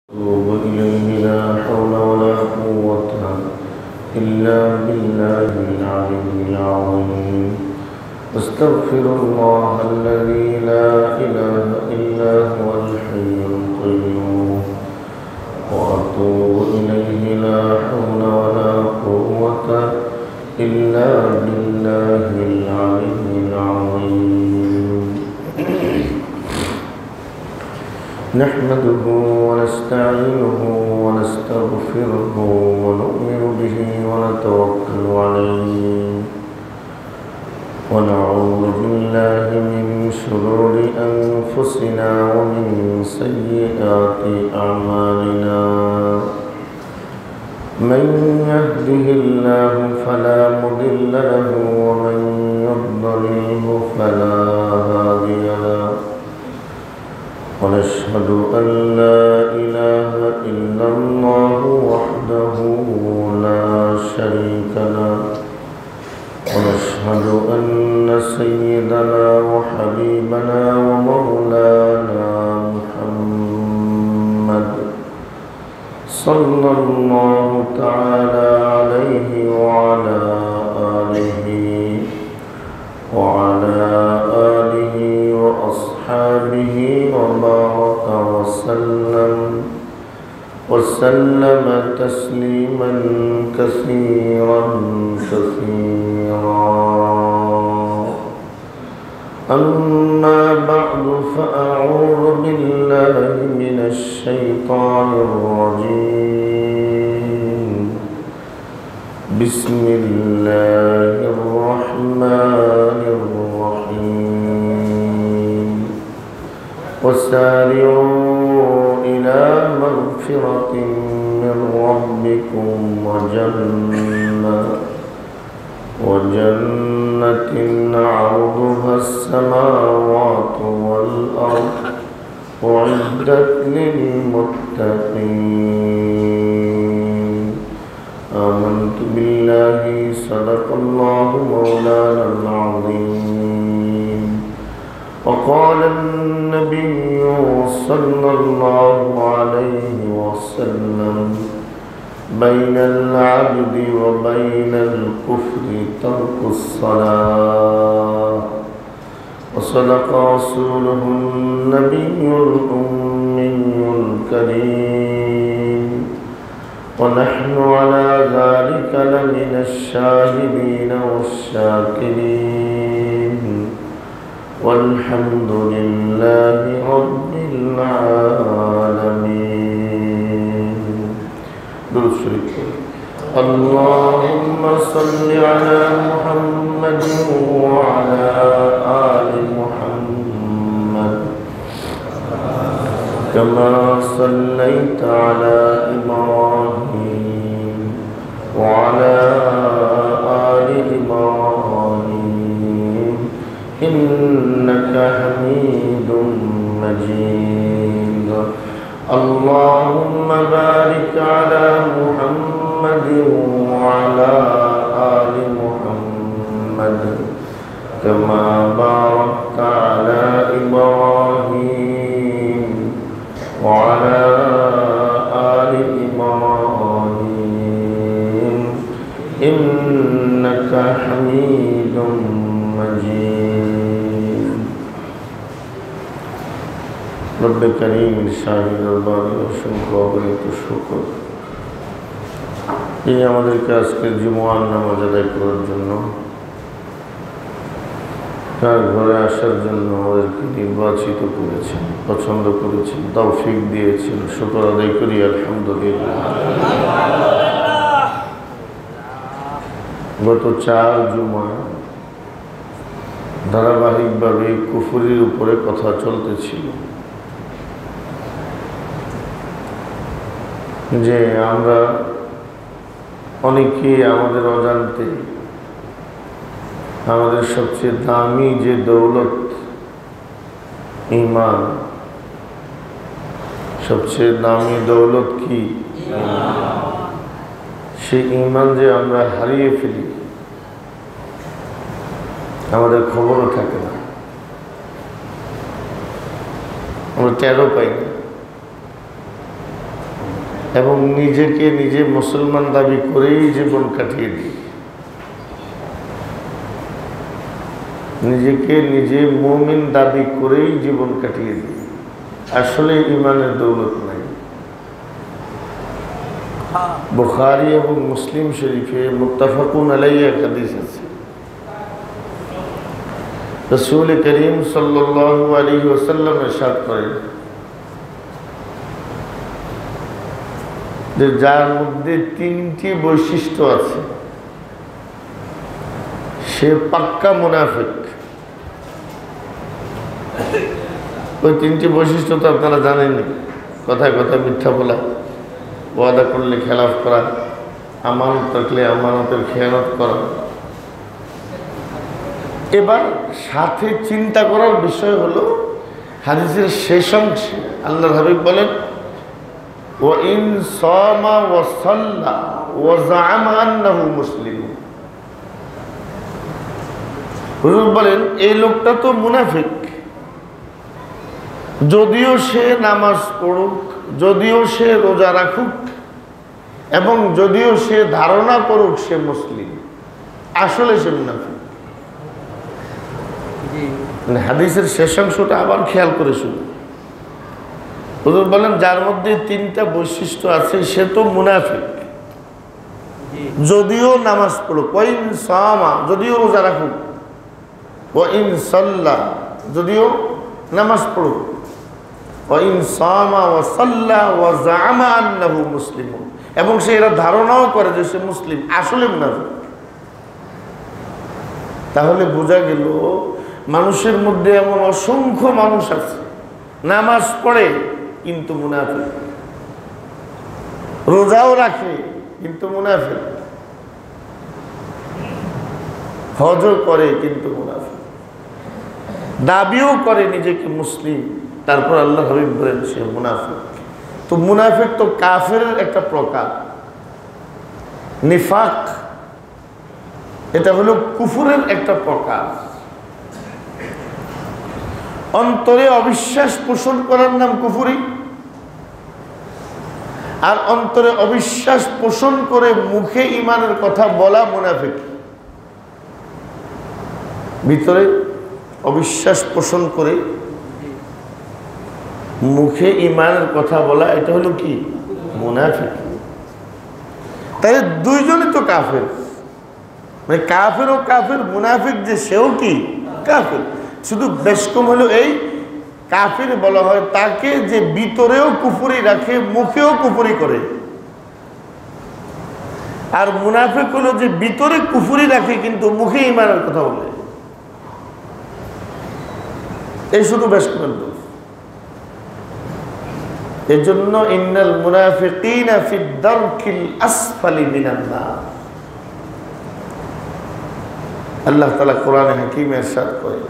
أتوب إليه لا حول ولا قوة إلا بالله العلي العظيم. أستغفر الله الذي لا إله إلا هو الحي القيوم، وأتوب إليه لا حول ولا قوة إلا بالله العلي العظيم. نحمده ونستعينه ونستغفره ونؤمن به ونتوكل عليه، ونعوذ بالله من شرور أنفسنا ومن سيئات أعمالنا. من يهده الله فلا مضل له ومن يضلله فلا هادي له، ونشهد أن لا إله إلا الله وحده لا شريك له، ونشهد أن سيدنا وحبيبنا ومولانا محمد صلى الله تعالى عليه وعلى آله وأصحابه وبارك وسلم تسليما كثيرا. أما بعد، فأعوذ بالله من الشيطان الرجيم. بسم الله الرحمن الرحيم. وسارعوا إلى مغفرة من ربكم وجنة عرضها السماوات والأرض أعدت للمتقين. آمنت بالله، صدق الله مولانا العظيم. وقال النبي صلى الله عليه وسلم: بين العبد وبين الكفر ترك الصلاة. وصدق رسوله النبي الأمي الكريم، ونحن على ذلك لمن الشاهدين والشاكرين، والحمد لله رب العالمين. درود شريف. اللهم صل على محمد وعلى آل محمد كما صليت على إبراهيم وعلى آل إبراهيم إنك حميد مجيد. اللهم بارك على محمد وعلى آل محمد كما باركت على إبراهيم وعلى آل إبراهيم إنك حميد مجيد. رب كريم الشاهد الباري অসংখ্য অগণিত শুকর, তিনি আমাদেরকে আজকের জুমআর নামাজ আদায় করার জন্য, তার ঘরে আসার জন্য আমাদেরকে নির্বাচিত করেছেন, পছন্দ করেছেন, তৌফিক দিয়েছেন। শুকর আদায় করি আলহামদুলিল্লাহ। গত 4 জুমা ধারাবাহিকভাবে কুফরির উপরে কথা চলতেছিল, যে আমরা অনেকেই আমাদের অজান্তে আমাদের সবচেয়ে দামি যে দৌলত ঈমান, সবচেয়ে দামি দৌলত কি? সেই ঈমান যে আমরা হারিয়ে ফেলি, আমাদের খবরও থাকে না, আমরা টেরও পাই না। এবং নিজেকে নিজে মুসলমান দাবি করেই জীবন কাটিয়ে দিই, নিজেকে নিজে মুমিন দাবি করেই জীবন কাটিয়ে দিই, আসলে ইমানের দৌলত নাই। বুখারী এবং মুসলিম শরীফে মুত্তাফাকুন আলাইহি এক হাদিস আছে, রাসূল করিম সাল্লাল্লাহু আলাইহি ওয়াসাল্লাম ইরশাদ করেন যে যার মধ্যে তিনটি বৈশিষ্ট্য আছে সে পাক্কা মুনাফিক। ওই তিনটি বৈশিষ্ট্য তো আপনারা জানেনই, কথায় কথায় মিথ্যা বলা, ওয়াদা করলে খেলাফ করা, আমানত রাখলে আমানতের খেয়ানত করা। এবার সাথে চিন্তা করার বিষয় হলো হাদিসের শেষ অংশে আল্লাহর হাবিব বলেন ওয়া ইন সামা ওয়া সাল্লা ওয়া যাআমা আন্নাহু মুসলিম। হুজুর বলেন এই লোকটা তো মুনাফিক, যদিও সে নামাজ পড়ুক, যদিও সে রোজা রাখুক এবং যদিও সে ধারণা করুক সে মুসলিম, আসলে সে মুনাফিক। হাদিসের শেষ অংশটা আবার খেয়াল করে শুনুন। হুজুর বলেন যার মধ্যে তিনটা বৈশিষ্ট্য আছে সে তো মুনাফিক, যদিও নামাজ পড়ুক, ওয়া ইন সামা যদিও রোজা রাখুক, ওয়া ইন সাল্লা যদিও নামাজ পড়ুক, ওয়া ইন সামা ওয়া সাল্লা ওয়া যাআমা আন্নাহু মুসলিমুন, এবং সে এরা ধারণাও করে যে সে মুসলিম, আসলে মুনাফিক। তাহলে বোঝা গেল মানুষের মধ্যে এমন অসংখ্য মানুষ আছে নামাজ পড়ে কিন্তু মুনাফিক, রোজাও রাখে কিন্তু মুনাফিক, হজও করে কিন্তু মুনাফিক, দাবিও করে নিজেকে মুসলিম, তারপর আল্লাহ হাবিব বলেন সে মুনাফিক। তো মুনাফিক তো কাফেরের একটা প্রকার, নিফাক এটা হলো কুফুরের একটা প্রকার। অন্তরে অবিশ্বাস পোষণ করার নাম কুফুরি, আর অন্তরে অবিশ্বাস পোষণ করে মুখে ঈমানের কথা বলা মুনাফিক। ভিতরে অবিশ্বাস পোষণ করে মুখে ঈমানের কথা বলা, এটা হলো কি? মুনাফিক। তাই দুইজনই তো কাফের, মানে কাফের ও কাফের, মুনাফিক যে সেও কি কাফের, শুধু বেশ কম হলো এই কাফের বলা হয় তাকে যে ভিতরেও কুফরি রাখে মুখেও কুফরি করে, আর মুনাফিক হলো যে ভিতরে কুফরি রাখে কিন্তু মুখে ঈমানের কথা বলে, এই শুধু বেশ কম। এজন্য ইন্নাল মুনাফিকিনা ফিদ দারকিল আসফালি মিনান নার, আল্লাহ তাআলা কোরআনে হাকিমে ইরশাদ করে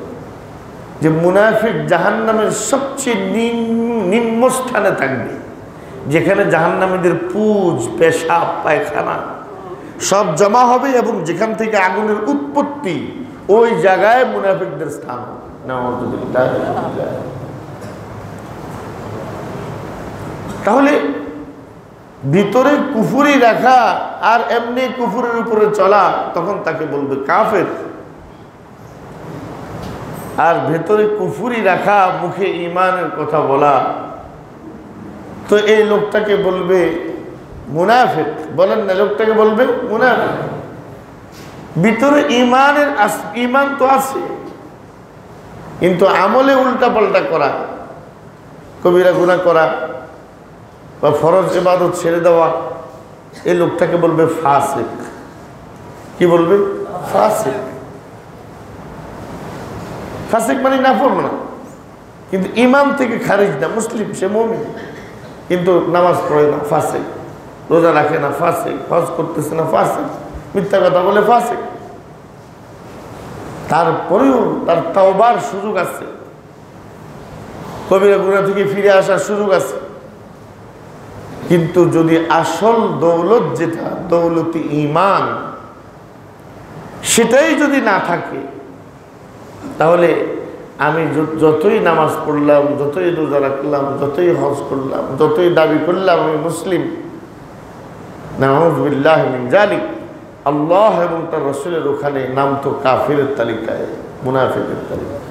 যে মুনাফিক জাহান্নামের সবচেয়ে নিম্ন স্থানে থাকবে, যেখানে জাহান্নামীদের পুজ, পেশাব, পায়খানা সব জমা হবে এবং যেখান থেকে আগুনের উৎপত্তি ওই জায়গায় মুনাফিকদের স্থান। তাহলে ভিতরে কুফরি রাখা আর এমনি কুফরের উপরে চলা, তখন তাকে বলবে কাফের। আর ভেতরে কুফরি রাখা, মুখে ঈমানের কথা বলা, তো এই লোকটাকে বলবে মুনাফিক। বলেন না, লোকটাকে বলবে মুনাফিক। ভিতরে ঈমানের ঈমান তো আছে, কিন্তু আমলে উল্টা পাল্টা করা, কবিরা গুনাহ করা বা ফরজ ইবাদত ছেড়ে দেওয়া, এই লোকটাকে বলবে ফাসিক। কি বলবে? ফাসিক। ফাসিক মানে নাফরমান, কিন্তু ঈমান থেকে খারিজ না, মুসলিম, সে মুমিন, কিন্তু নামাজ পড়ে না, ফাসিক। রোজা রাখে না, ফাসিক। হজ করতেছে না, ফাসিক। মিথ্যা কথা বলে, ফাসিক। তারপরেও তার তাওবার সুযোগ আছে, কবিরা গুনাহ থেকে ফিরে আসার সুযোগ আছে, কিন্তু যদি আসল দৌলত যেটা দৌলতি ঈমান সেটাই যদি না থাকে, তাহলে আমি যতই নামাজ পড়লাম, যতই রোজা রাখলাম, যতই হজ করলাম, যতই দাবি করলাম আমি মুসলিম, নাউযু বিল্লাহি মিন যালিক। আল্লাহ এবং তার রাসূলের ওখানে নাম তো কাফিরের তালিকায়, মুনাফিকের তালিকায়।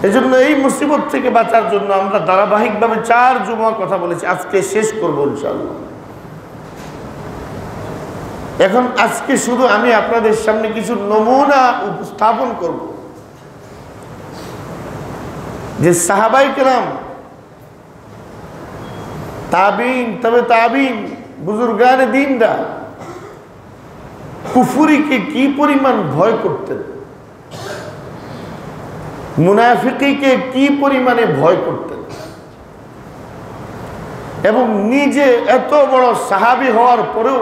এজন্য এই মুসিবত থেকে বাঁচার জন্য আমরা ধারাবাহিকভাবে 4 জুমা কথা বলেছি, আজকে শেষ করব ইনশাআল্লাহ। এখন আজকে শুধু আমি আপনাদের সামনে কিছু নমুনা উপস্থাপন করব যে সাহাবায়ে কেরাম, তাবিঈন, তবে তাবিঈন, বুজুর্গানে দ্বীনরা কুফরিকে কি পরিমাণ ভয় করতেন, মুনাফিকীকে কি পরিমাণে ভয় করতেন, এবং নিজে এত বড় সাহাবী হওয়ার পরেও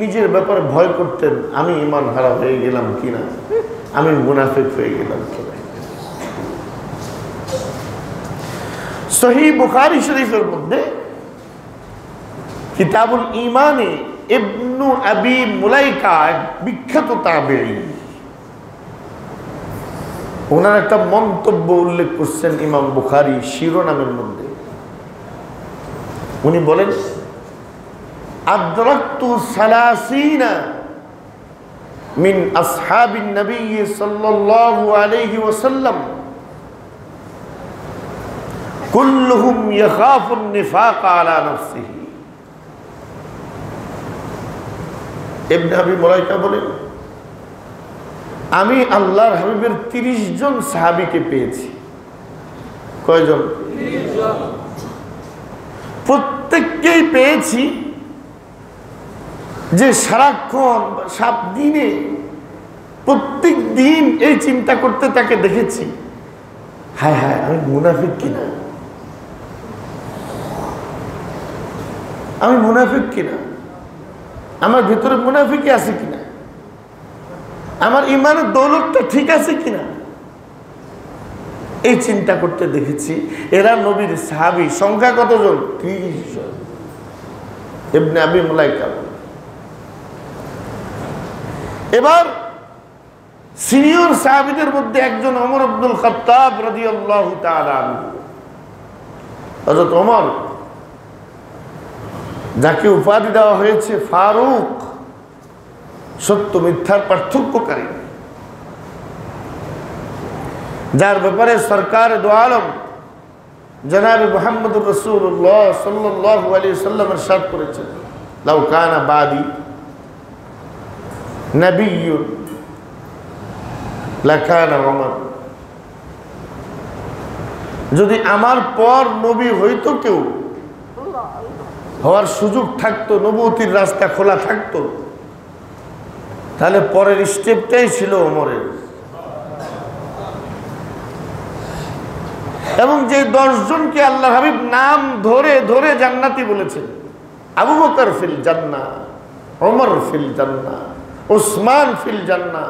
নিজের ব্যাপারে ভয় করতেন, আমি ঈমান হারা হয়ে গেলাম কিনা, আমি মুনাফিক হয়ে গেলাম কিনা। সহিহ বুখারী শরীফের মধ্যে কিতাবুল ঈমানে ইবনু আবি মুলাইকা, বিখ্যাত তাবেঈ, ওনার একটা মন্তব্য উল্লেখ করছেন ইমাম বুখারী শিরোনামের মধ্যে। উনি বলেন, আদরাকতু সালাসিনা মিন আসহাবিন নবী সাল্লাল্লাহু আলাইহি ওয়াসাল্লাম কুল্লুহুম ইয়াখাফুন নিফাক আলা নাফসিহি। ইবনে আবি মুলাইকা বলেন, আমি আল্লাহর হাবিবের 30 জন সাহাবীকে পেয়েছি। কয়জন? 30 জন। প্রত্যেককেই পেয়েছি যে সারাক্ষণ, সাত দিনে, প্রত্যেক দিন এই চিন্তা করতে তাকে দেখেছি, হায় হায় আমি মুনাফিক কিনা, আমি মুনাফিক কিনা, আমার ভিতরে মুনাফিকি আছে কিনা, আমার ইমানের দৌলতটা ঠিক আছে কিনা, এই চিন্তা করতে দেখেছি। এরা নবীর সাহাবী। সংখ্যা কতজন? 30 জন। ইবনে আবি মুলাইকা। এবার সিনিয়র সাহাবীদের মধ্যে একজন ওমর ইবনুল খাত্তাব রাদিয়াল্লাহু তাআলা আনহু। হযরত ওমর, যাকে উপাধি দেওয়া হয়েছে ফারুক, সত্য মিথ্যার পার্থক্যকারী, যার ব্যাপারে সরকার দো আলম জনাবে মুহাম্মদুর রাসূলুল্লাহ সাল্লাল্লাহু আলাইহি ওয়াসাল্লাম ইরশাদ করেছেন, লাউ কানা বাদি নবিয়্যুন লাকানা ওমর। যদি আমার পর নবী হইতো কেউ, হওয়ার সুযোগ থাকতো, নবুয়তির রাস্তা খোলা থাকতো, তাহলে পরের স্টেপটাই ছিল ওমরের। এবং যে 10 জনকে আল্লাহ হাবিব নাম ধরে ধরে জান্নাতি বলেছেন, আবু বকর ফিল জান্নাহ, ওমর ফিল জান্নাহ, উসমান ফিল জান্নাহ,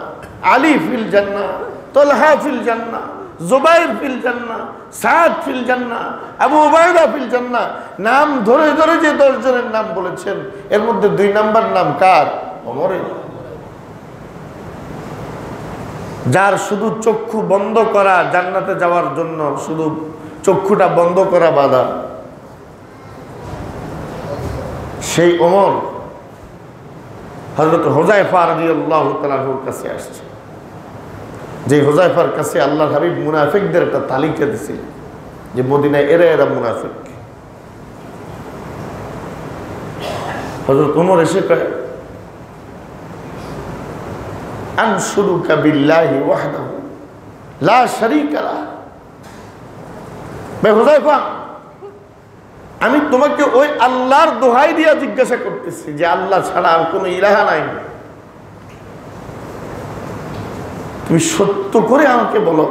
আলী ফিল জান্নাহ, তালহা ফিল জান্নাহ, জুবাইর ফিল জান্নাহ, সাদ ফিল জান্নাহ, আবু উবাইদা ফিল জান্নাহ, নাম ধরে ধরে যে 10 জনের নাম বলেছেন, এর মধ্যে 2 নাম্বার নাম কার? ওমরের। যার শুধু চক্ষু বন্ধ করা, জান্নাতে যাওয়ার জন্য শুধু চক্ষুটা বন্ধ করা বাধা, সেই ওমর হযরত হুযায়ফা রাদিয়াল্লাহু তাআলার কাছে আসছে। যে হুযায়ফার কাছে আল্লাহর হাবিব মুনাফিকদের একটা তালিকা দিয়েছিলেন যে মদিনায় এরা এরা মুনাফিক। হযরত ওমর এসে কয়, আনশুরুকা বিল্লাহি ওয়াহদাহু লা শারীকা লাহ। ভাই হুযায়ফা, আমি তোমাকে ওই আল্লাহর দোহাই দিয়া জিজ্ঞাসা করতেছি যে আল্লাহ ছাড়া আর কোনো ইলাহা নাই, তুমি সত্য করে আমাকে বলো,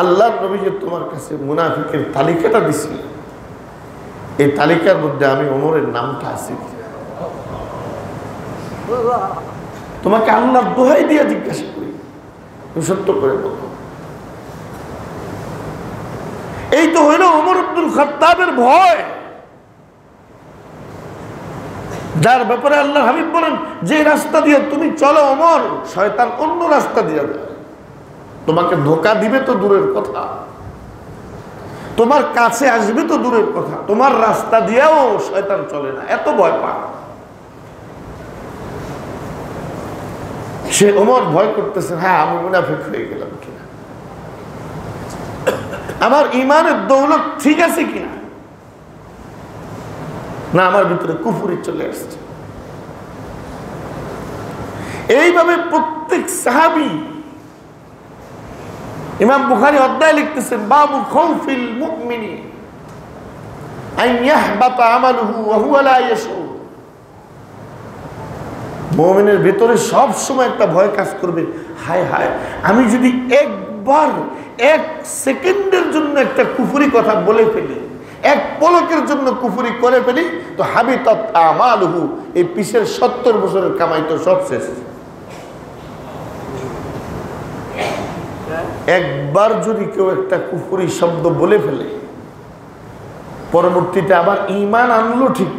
আল্লাহর নবী যে তোমার কাছে মুনাফিকের তালিকাটা দিছিল, এই তালিকার মধ্যে আমি ওমরের নামটা আছে? তোমাকে আল্লাহর দোহাই দিয়ে জিজ্ঞাসা করি, তুমি সত্য করে বলো। এই তো হইল ওমর ইবনুল খাত্তাবের ভয়, যার ব্যাপারে আল্লাহ হাবিব বলেন, যে রাস্তা দিয়ে তুমি চলো ওমর, শয়তান অন্য রাস্তা দিয়ে দেয়, তোমাকে ধোঁকা দিবে তো দূরের কথা, তোমার কাছে আসবে তো দূরের কথা, তোমার রাস্তা দিয়েও শয়তান চলে না, এত ভয় পা। সে ওমর ভয় করতেছে, হ্যাঁ আমি মুনাফিক হয়ে গেলাম কিনা, আমার ইমানের দৌলত ঠিক আছে কিনা, না আমার ভিতরে কুফরি চলে আসছে। এইভাবে প্রত্যেক সাহাবী, ইমাম বুখারী অধ্যায় লিখতেছেন, বাবু খাউফিল মুমিনি আন ইয়াহবাতা আমালুহু ওয়া হুয়া লা ইয়াশউর। মুমিনের ভিতরে সব সময় একটা ভয় কাজ করবে, হায় হায় আমি যদি একবার এক সেকেন্ডের জন্য একটা কুফরি কথা বলে ফেলি, এক পলকের জন্য কুফরি করে ফেলি, তো হাবিতাত আমালুহু, এই পিছের 70 বছরের কামাই তো সব শেষ। একবার যদি কেউ একটা কুফরি শব্দ বলে ফেলে, পরবর্তীতে আবার ঈমান আনলো ঠিক,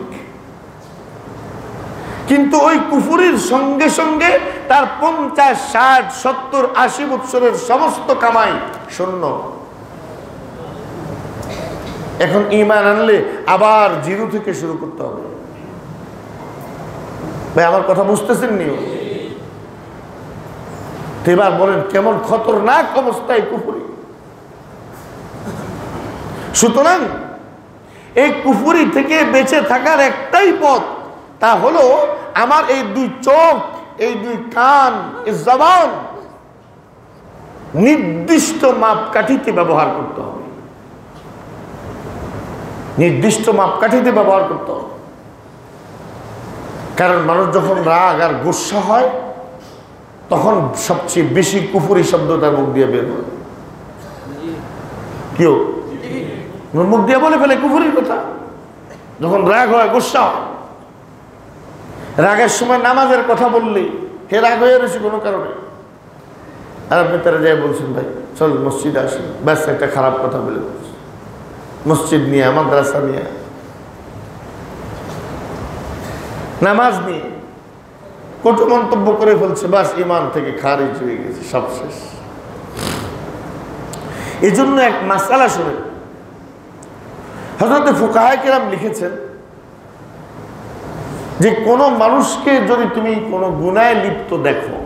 কিন্তু ওই কুফরির সঙ্গে সঙ্গে তার 50, 60, 70, 80 বছরের সমস্ত কামাই শূন্য। এখন ঈমান আনলে আবার জিরো থেকে শুরু করতে হবে। ভাই আমার কথা বুঝতেছেন নি? এবার বলেন কেমন খতরনাক অবস্থায় কুফরি। সুতরাং এই কুফরি থেকে বেঁচে থাকার একটাই পথ, তা হলো আমার এই 2 চোখ, এই 2 কান, এই জবান নির্দিষ্ট মাপকাঠিতে ব্যবহার করতে হবে, নির্দিষ্ট মাপকাঠিতে ব্যবহার করতে হবে। কারণ মানুষ যখন রাগ আর গোসা হয়, তখন সবচেয়ে বেশি কুফরি শব্দ তার মুখ দিয়ে বের হয়। কেউ মুখ দিয়ে বলে ফেলে কুফরির কথা যখন রাগ হয়, গোসা হয়। রাগের সময় নামাজের কথা বললে হে রাগ হয়ে রয়েছে কোনো কারণে, আর আপনি তারা যাই বলছেন ভাই চল মসজিদে আসি, ব্যাস একটা খারাপ কথা বলে বলছে, মসজিদ নিয়ে, মাদ্রাসা নিয়ে, নামাজ নিয়ে কটু মন্তব্য করে ফেলছে, বাস ইমান থেকে খারিজ হয়ে গেছে, সব শেষ। এই জন্য এক মাসআলা শুনে হযরত ফুকাহায়ে কেরাম লিখেছেন যে কোন মানুষকে যদি তুমি কোনো গুনাহে লিপ্ত দেখো,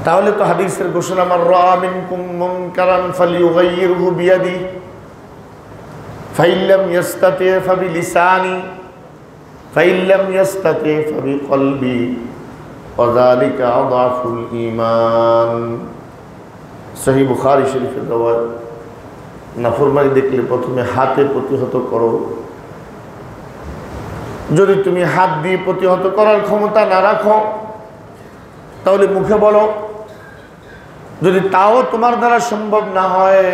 তাহলে তো হাদিসের ঘোষণা, মান রাআ মিনকুম মুনকারান ফালিয়ুগাইয়িরহু বিয়াদি ফাইন লাম ইস্তাতি ফাবিলিসানি ফাইন লাম ইস্তাতি ফাবিকলবি ওয়া যালিকা আযাফুল ঈমান। সহিহ বুখারী শরীফের রওয়ায়াত। নাফরমানি দেখলে প্রথমে হাতে প্রতিহত করো, যদি তুমি হাত দিয়ে প্রতিহত করার ক্ষমতা না রাখো তাহলে মুখে বলো, যদি তাও তোমার দ্বারা সম্ভব না হয়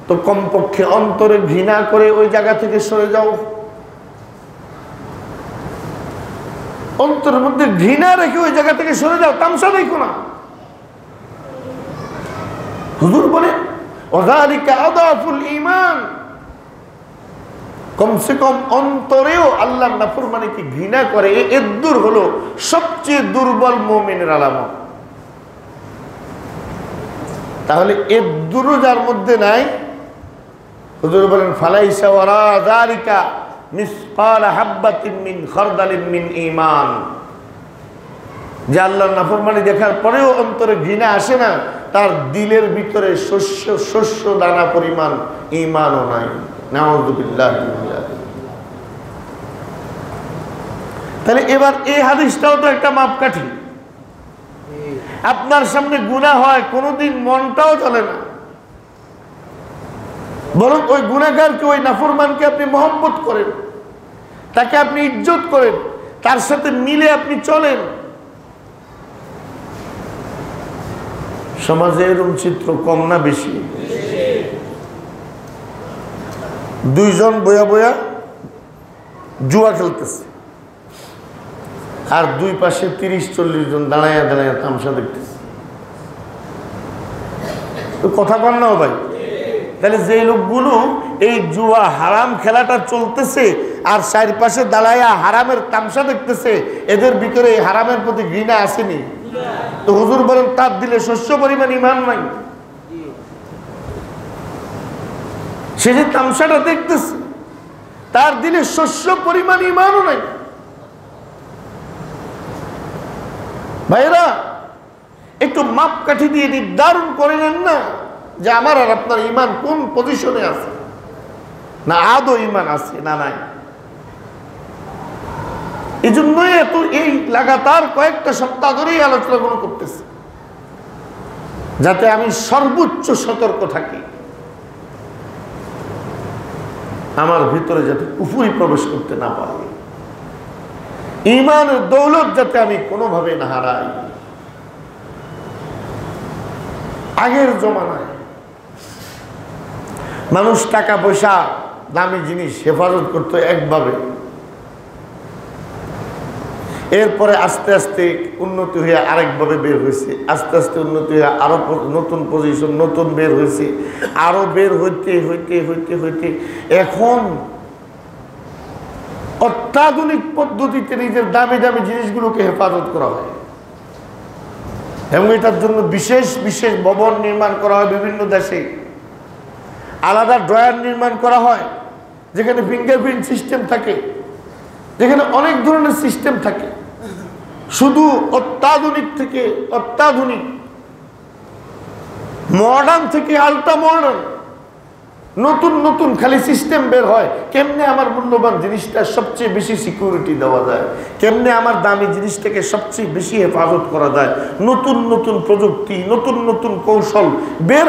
তো কমপক্ষে অন্তরে ঘৃণা করে ওই জায়গা থেকে সরে যাও। অন্তরের মধ্যে ঘৃণা রেখে ওই জায়গা থেকে সরে যাও, তামসা দেখো না। হুজুর বলেন ওয়াযালিকা আযাফুল ঈমান, কমসে কম অন্তরেও আল্লাহর নাফরমানিকে ঘৃণা করে, এদ্দুর হলো সবচেয়ে দুর্বল মুমিনের আলামত। তাহলে এদ্দুরও যার মধ্যে নাই, হুজুর বলেন ফালাইসা ওয়ারা যালিকা মিসকাল হাববাতিন মিন খারদালিন মিন ঈমান, যে আল্লাহর নাফরমানি দেখার পরেও অন্তরে ঘৃণা আসে না, তার দিলের ভিতরে শস্য দানা পরিমাণ ঈমানও নাই। নাউযুবিল্লাহ। তাহলে এবার এই হাদিসটাও তো একটা মাপকাঠি। আপনার সামনে গুনাহ হয়, কোনোদিন মনটাও চলে না, বরং ওই গুনাহগারকে, ওই নাফরমানকে আপনি মহব্বত করেন, তাকে আপনি ইজ্জত করেন, তার সাথে মিলে আপনি চলেন। সমাজে এরকম চিত্র কম না বেশি? 2 জন বয়া বয়া জুয়া খেলতেছে, আর 2 পাশে 30-40 জন দাঁড়াইয়া দাঁড়াইয়া তামসা দেখতেছে। তো কথা কন না ভাই? তাহলে যে লোকগুলো এই জুয়া হারাম খেলাটা চলতেছে আর চারপাশে দাঁড়াইয়া হারামের তামসা দেখতেছে, এদের ভিতরে এই হারামের প্রতি ঘৃণা আসেনি? তো হুজুর বলেন তার দিলে শস্য পরিমাণ ঈমান নাই। সে যে তামসাটা দেখতেছে, তার দিলে শস্য পরিমাণ ঈমানও নাই। ভাইরা, একটু মাপকাঠি দিয়ে নির্ধারণ করে নেন না যে আমার আর আপনার ঈমান কোন পজিশনে আছে, না আদৌ ঈমান আছে না নাই। এই জন্যই এত এই লাগাতার কয়েকটা সপ্তাহ ধরেই আলোচনাগুলো করতেছে, যাতে আমি সর্বোচ্চ সতর্ক থাকি, আমার ভিতরে যাতে কুফরি প্রবেশ করতে না পারে, ঈমানের দৌলত যাতে আমি কোনোভাবে না হারাই। আগের জমানায় মানুষ টাকা পয়সা দামি জিনিস হেফাজত করতো একভাবে, এরপরে আস্তে আস্তে উন্নতি হয়ে আরেকভাবে বের হয়েছে, আস্তে আস্তে উন্নতি হয়ে আরো নতুন পজিশন নতুন বের হয়েছে, আরো বের হইতে হইতে হইতে হইতে এখন অত্যাধুনিক পদ্ধতিতে নিজের দামি দামি জিনিসগুলোকে হেফাজত করা হয়, এবং এটার জন্য বিশেষ বিশেষ ভবন নির্মাণ করা হয়। বিভিন্ন দেশে আলাদা ড্রয়ার নির্মাণ করা হয়, যেখানে ফিঙ্গারপ্রিন্ট সিস্টেম থাকে, যেখানে অনেক ধরনের সিস্টেম থাকে। শুধু অত্যাধুনিক থেকে অত্যাধুনিক, মডার্ন থেকে আল্ট্রা মডার্ন, নতুন নতুন খালি সিস্টেম বের হয়। কেমনে আমার মূল্যবান জিনিসটা সবচেয়ে বেশি সিকিউরিটি দেওয়া যায়, কেমনে আমার দামি জিনিসটাকে সবচেয়ে বেশি হেফাজত করা যায়, নতুন নতুন প্রযুক্তি, নতুন নতুন কৌশল বের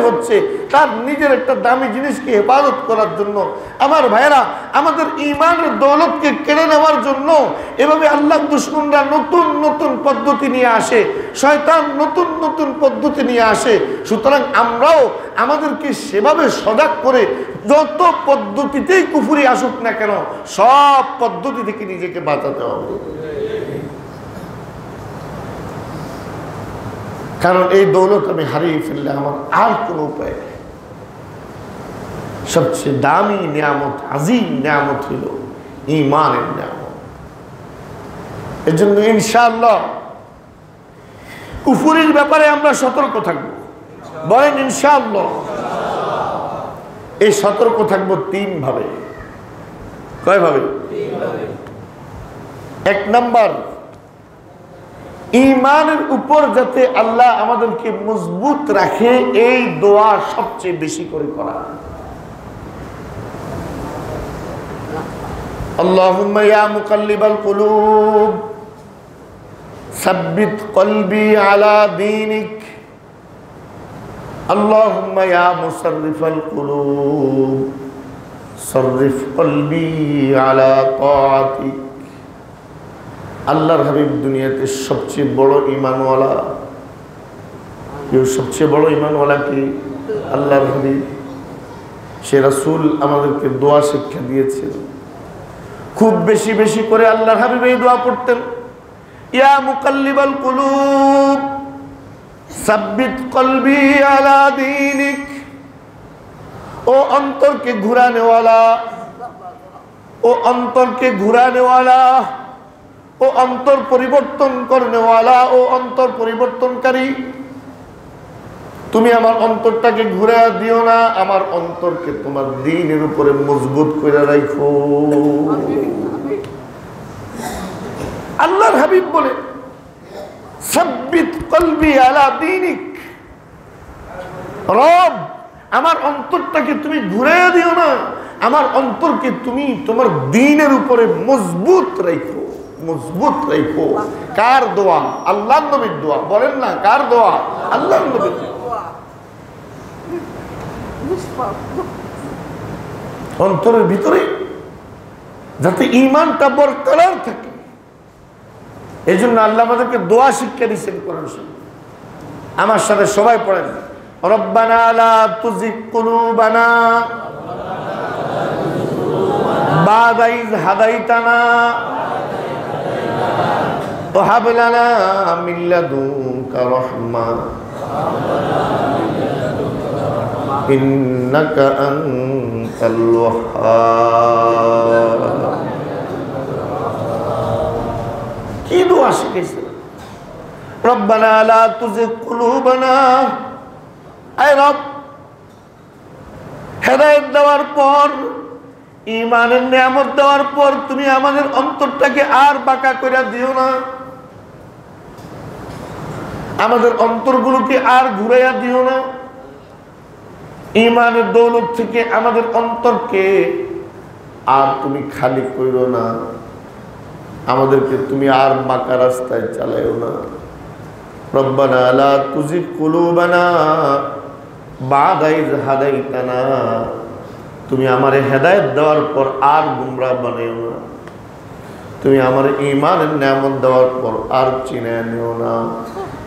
হচ্ছে তার নিজের একটা দামি জিনিসকে হেফাজত করার জন্য। আমার ভাইয়েরা, আমাদের ঈমানের দৌলতকে কেড়ে নেওয়ার জন্য এভাবে আল্লাহ দুশমনরা নতুন নতুন পদ্ধতি নিয়ে আসে, শয়তান নতুন নতুন পদ্ধতি নিয়ে আসে। সুতরাং আমরাও আমাদেরকে সেভাবে সজাগ করে, যত পদ্ধতিতেই কুফরি আসুক না কেন, সব পদ্ধতি থেকে নিজেকে বাঁচাতে হবে। কারণ এই দৌলত আমি হারিয়ে ফেললে আমার আর কোনো উপায় নেই। সবচেয়ে দামি নিয়ামত, আজিম নিয়ামত হইল ঈমানের নিয়ামত। এর জন্য ইনশাআল্লাহ কুফরির ব্যাপারে আমরা সতর্ক থাকবো। বলেন ইনশাআল্লাহ। এই সতর্ক থাকবো তিন ভাবে। কয় ভাবে? এক নাম্বার, ঈমানের উপর যাতে আল্লাহ আমাদেরকে মজবুত রাখে, এই দোয়া সবচেয়ে বেশি করে করা। আল্লাহুম্মা ইয়া মুকাল্লিবাল কুলুব সাব্বিত কলবি আলা দীনিক, আল্লাহুম্মা ইয়া মুসাররিফাল কুলুব সাররিফ কলবি আলা তাআতিক। আল্লাহর হাবিব দুনিয়াতে সবচেয়ে বড় ঈমানওয়ালা। কেউ সবচেয়ে বড় ঈমানওয়ালা কি? আল্লাহর হাবিব। সে রাসূল আমাদেরকে দোয়া শিক্ষা দিয়েছেন। খুব বেশি বেশি করে আল্লাহর হাবিব এই দোয়া পড়তেন, ইয়া মুকাল্লিবাল কুলুব সাব্বিত কলবি আলা দীনিক। ও অন্তরকে ঘুরানে ওয়ালা, ও অন্তরকে ঘুরানে ওয়ালা, ও অন্তর পরিবর্তন করনে ওয়ালা, ও অন্তর পরিবর্তনকারী, তুমি আমার অন্তরটাকে ঘুরে দিও না, আমার অন্তরকে তোমার দ্বীনের উপরে মজবুত করে রাখো। আল্লাহর হাবিব বলে, সাব্বিত কলবি আলা দীনিক, রব আমার অন্তরটাকে তুমি ঘুরে দিও না, আমার অন্তরকে তুমি তোমার দ্বীনের উপরে মজবুত রাখো, মজবুত রাখো। কার দোয়া? আল্লাহর নবীর দোয়া। বলেন না, কার দোয়া? আল্লাহর নবীর দোয়া। অন্তরের ভিতরে যাতে ঈমানটা বরকরার থাকে, এই জন্য আল্লাহ আমাদেরকে দোয়া শিক্ষা দিয়েছেন কোরআন শরীফে। আমার সাথে সবাই পড়েন, রব্বানা লা তুজিগ কুলুবানা বা'দা ইয হাদাইতানা ওয়া হাব লানা মিন লাদুনকা রাহমা ইন্নাকা আনতাল ওয়াহ্হাব। কি দোয়া শিখেছে? রব্বানা লা তুজিগ কুলুবানা, আয় রব, হেদায়েত দেওয়ার পর, ঈমানের নিয়ামত দেওয়ার পর তুমি আমাদের অন্তরটাকে আর বাঁকা করে দিও না, আমাদের অন্তরগুলোকে আর ঘুরাইয়া দিও না। ঈমানের দৌলত থেকে আমাদের অন্তরকে আর তুমি খালি কইরো না, আমাদেরকে তুমি আর বাঁকা রাস্তায় চালাইও না। রব্বানা লা তুজিগ কুলুবানা বা'দা ইয হাদাইতানা, তুমি আমারে হেদায়েত দেওয়ার পর আর গুমরাহ বানাইও না, তুমি আমার ঈমানের নিয়ামত দেওয়ার পর আর চিনায় নিও না।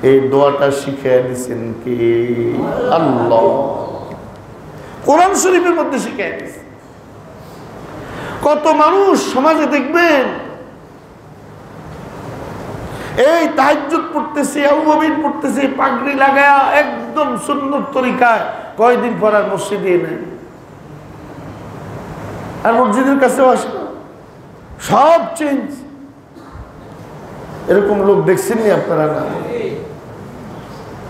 এই দোয়াটা শিখিয়ে দিয়েছেন কি? আল্লাহ কোরআন শরীফের মধ্যে শিখিয়ে দিয়েছে। কত মানুষ সমাজে দেখবেন এই তাহাজ্জুদ পড়তেছে, আউয়াবিন পড়তেছে, পাগড়ি লাগায়া একদম সুন্নত তরিকায়, কয়দিন পর আর মসজিদে নেই, আর মসজিদের কাছেও আসে না, সব চেঞ্জ। এরকম লোক দেখছেননি আপনারা? না,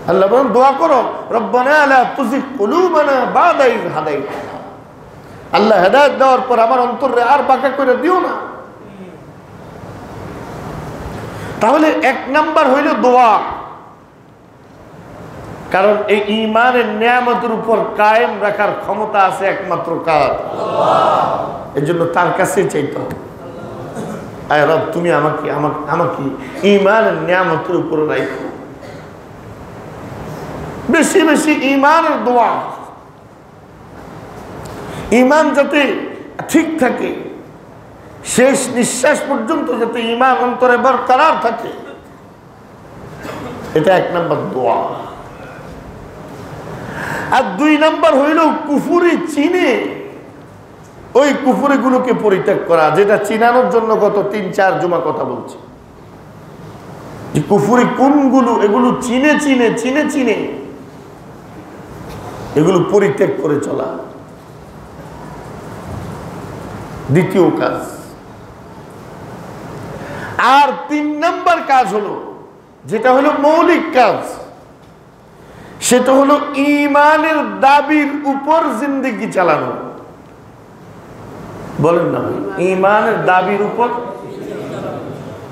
আল্লাহ বলেন দোয়া করো, রব্বানা লা তুজিগ কুলুবানা বা'দা ইয হাদাইতানা, আল্লাহ হেদায়েত দেওয়ার পর আমার অন্তরে আর বাঁকা করে দিও না। তাহলে এক নাম্বার হইল দোয়া, কারণ এই ঈমানের নিয়ামতের উপর কায়েম রাখার ক্ষমতা আছে একমাত্র কার? আল্লাহ। এজন্য তার কাছেই চাইতে হবে, আয় রব তুমি আমাকে ঈমানের নিয়ামতের উপর রাখো। বেশি বেশি ঈমানের দোয়া, ঈমান যাতে ঠিক থাকে, শেষ নিঃশ্বাস পর্যন্ত যাতে ঈমান অন্তরে বরকরার থাকে, এটা এক নাম্বার দোয়া। আর দুই নাম্বার হইল কুফরি চিনে ওই কুফরি গুলোকে পরিত্যাগ করা, যেটা চিনানোর জন্য গত 3-4 জুমা কথা বলছি। যে কুফরি কোনগুলো, এগুলো চিনে চিনে চিনে চিনে এগুলো পরিত্যাগ করে চলা দ্বিতীয় কাজ। আর 3 নাম্বার কাজ হলো, যেটা হলো মৌলিক কাজ, সেটা হলো ঈমানের দাবির উপর জিন্দেগি চালানো। বলেন না ভাই, ঈমানের দাবির উপর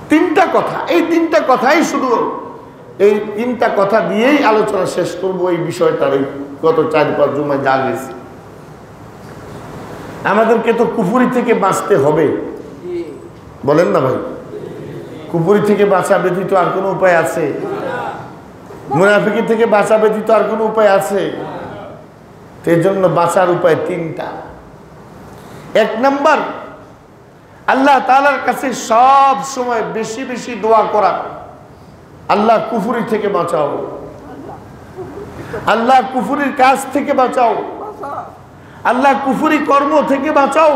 3টা কথা। এই 3টা কথাই শুধু, এই 3টা কথা দিয়েই আলোচনা শেষ করবো এই বিষয়টার। গত 4-5 জুমায় যা গেছে, আমাদেরকে তো কুফরি থেকে বাঁচতে হবে, বলেন না ভাই? কুফরি থেকে বাঁচা ব্যতীত আর কোনো উপায় আছে? মুনাফিকি থেকে বাঁচা ব্যতীত আর কোনো উপায় আছে? এই জন্য বাঁচার উপায় 3টা। 1 নাম্বার, আল্লাহ তাআলার কাছে সব সময় বেশি বেশি দোয়া করা, আল্লাহ কুফরি থেকে বাঁচাও, আল্লাহ কুফরির কাজ থেকে বাঁচাও, আল্লাহ কুফরি কর্ম থেকে বাঁচাও,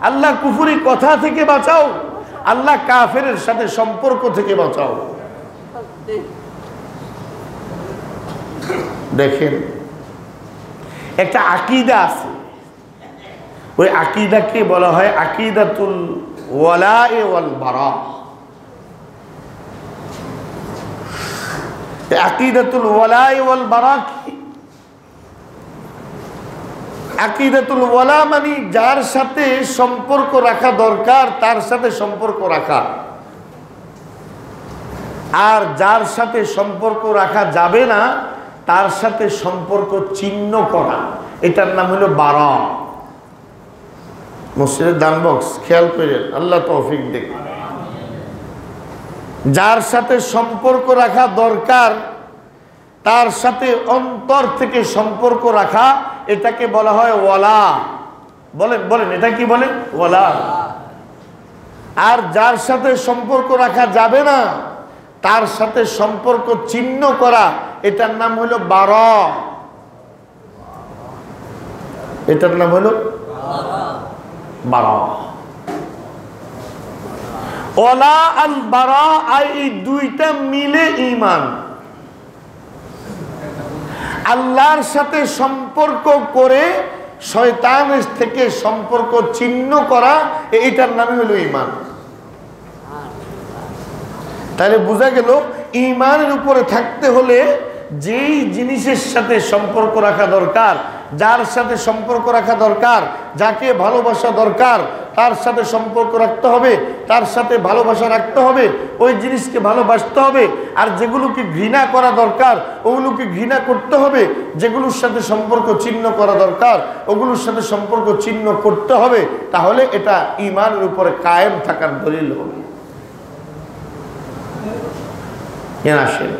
আল্লাহ কুফরি কথা থেকে বাঁচাও, আল্লাহ কাফেরের সাথে সম্পর্ক থেকে বাঁচাও। দেখেন, একটা আকীদা আছে, ওই আকীদাকে বলা হয় আকীদাতুল ওয়ালা ওয়াল বারা। আকীদাতুল ওয়ালা ওয়াল বারা কি? আকীদাতুল ওয়ালা মানে যার সাথে সম্পর্ক রাখা দরকার তার সাথে সম্পর্ক রাখা, আর যার সাথে সম্পর্ক রাখা যাবে না তার সাথে সম্পর্ক ছিন্ন করা, এটার নাম হলো বারা। মসজিদের দান বক্স খেয়াল করেন, আল্লাহ তৌফিক দেখ। যার সাথে সম্পর্ক রাখা দরকার তার সাথে অন্তর থেকে সম্পর্ক রাখা, এটাকে বলা হয় ওয়ালা। বলেন বলেন, এটা কি বলেন? ওয়ালা। আর যার সাথে সম্পর্ক রাখা যাবে না তার সাথে সম্পর্ক ছিন্ন করা, এটার নাম হলো বারা। এটার নাম হলো বারা। ওয়ালা আর বারা, এই 2টা মিলে ঈমান। আল্লাহর সাথে সম্পর্ক করে শয়তানের থেকে সম্পর্ক ছিন্ন করা, এটার নাম হলো ঈমান। তাহলে বোঝা গেল ঈমানের উপরে থাকতে হলে যেই জিনিসের সাথে সম্পর্ক রাখা দরকার যার সাথে সম্পর্ক রাখা দরকার, যাকে ভালোবাসা দরকার, তার সাথে সম্পর্ক রাখতে হবে, তার সাথে ভালোবাসা রাখতে হবে, ওই জিনিসকে ভালোবাসতে হবে। আর যেগুলোকে ঘৃণা করা দরকার ওগুলোকে ঘৃণা করতে হবে, যেগুলোর সাথে সম্পর্ক ছিন্ন করা দরকার ওগুলোর সাথে সম্পর্ক ছিন্ন করতে হবে। তাহলে এটা ঈমানের উপরে কায়েম থাকার দলিল হবে। আসেন,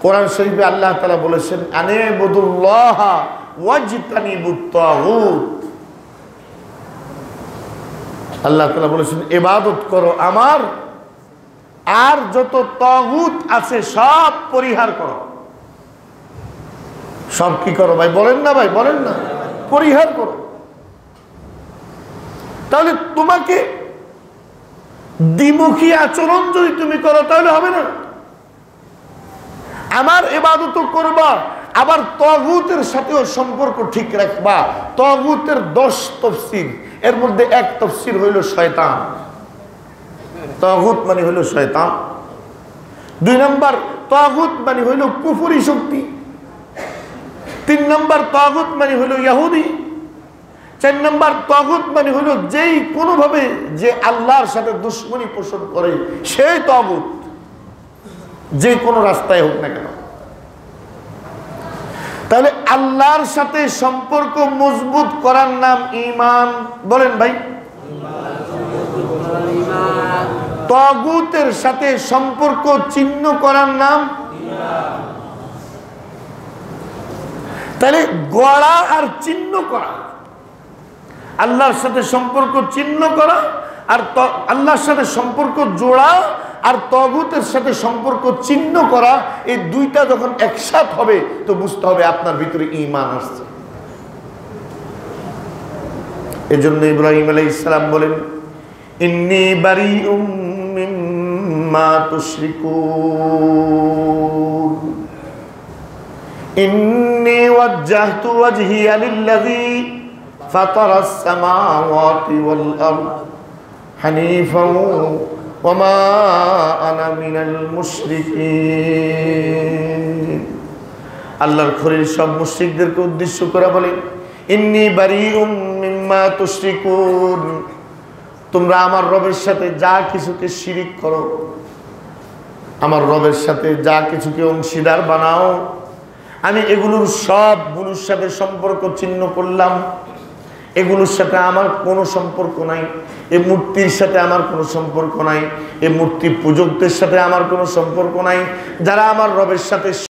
কোরআন শরীফে আল্লাহ তাআলা বলেছেন, আনিবুদুল্লাহ ওয়াজতানিবুত তাগুত। আল্লাহ তাআলা বলেছেন ইবাদত করো আমার, আর যত তাগুত আছে সব পরিহার করো। সব কি করো ভাই? বলেন না ভাই, বলেন না, পরিহার করো। তাহলে তোমাকে দ্বিমুখী আচরণ যদি তুমি করো তাহলে হবে না। আমার ইবাদত করবা, আবার তাগুতের সাথেও সম্পর্ক ঠিক রাখবা। তাগুতের 10 তাফসীর, এর মধ্যে এক তাফসীর হইল শয়তান। তাগুত মানে হইল শয়তান। 2 নম্বর তাগুত মানে হইল কুফরি শক্তি। 3 নম্বর তাগুত মানে হইল ইহুদি। 4 নম্বর তাগুত মানে হইল যেই কোনোভাবে যে আল্লাহর সাথে দুশমনী পোষণ করে সেই তাগুত, যে কোনো রাস্তায় হোক না কেন। তাহলে আল্লাহর সাথে সম্পর্ক মজবুত করার নাম ঈমান। বলেন ভাই, তাগুতের সাথে সম্পর্ক ছিন্ন করার নাম। তাহলে গড়া আর চিহ্ন করা, আল্লাহর সাথে সম্পর্ক ছিন্ন করা আর আল্লাহর সাথে সম্পর্ক জোড়া আর তাগুতের সাথে সম্পর্ক ছিন্ন করা, এই দুইটা যখন একসাথ হবে তো বুঝতে হবে আপনার ভিতরে ঈমান আসছে। এজন্য ইব্রাহিম আলাইহিস সালাম বলেন, ইন্নী বারিউম মিম্মা তুশরিকুন, ইন্নী ওয়াজ্জাহতু ওয়াজহিয়া লিল্লাযী ফাতারাস সামাওয়াতি ওয়াল আরদ হানিফাও ওয়ামা আনা মিনাল মুশরিকিন। আল্লাহর খলিল সব মুশরিকদেরকে উদ্দেশ্য করে বলেন, ইন্নী বারিউম মিম্মা তুশরিকুন, তোমরা আমার রবের সাথে যা কিছুকে শিরিক করো, আমার রবের সাথে যা কিছুকে অংশীদার বানাও, আমি এগুলোর সবগুলোর সাথে সম্পর্ক ছিন্ন করলাম। এগুলোর সাথে আমার কোনো সম্পর্ক নাই, এই মূর্তির সাথে আমার কোনো সম্পর্ক নাই, এই মূর্তি পূজকদের সাথে আমার কোনো সম্পর্ক নাই। যারা আমার রবের সাথে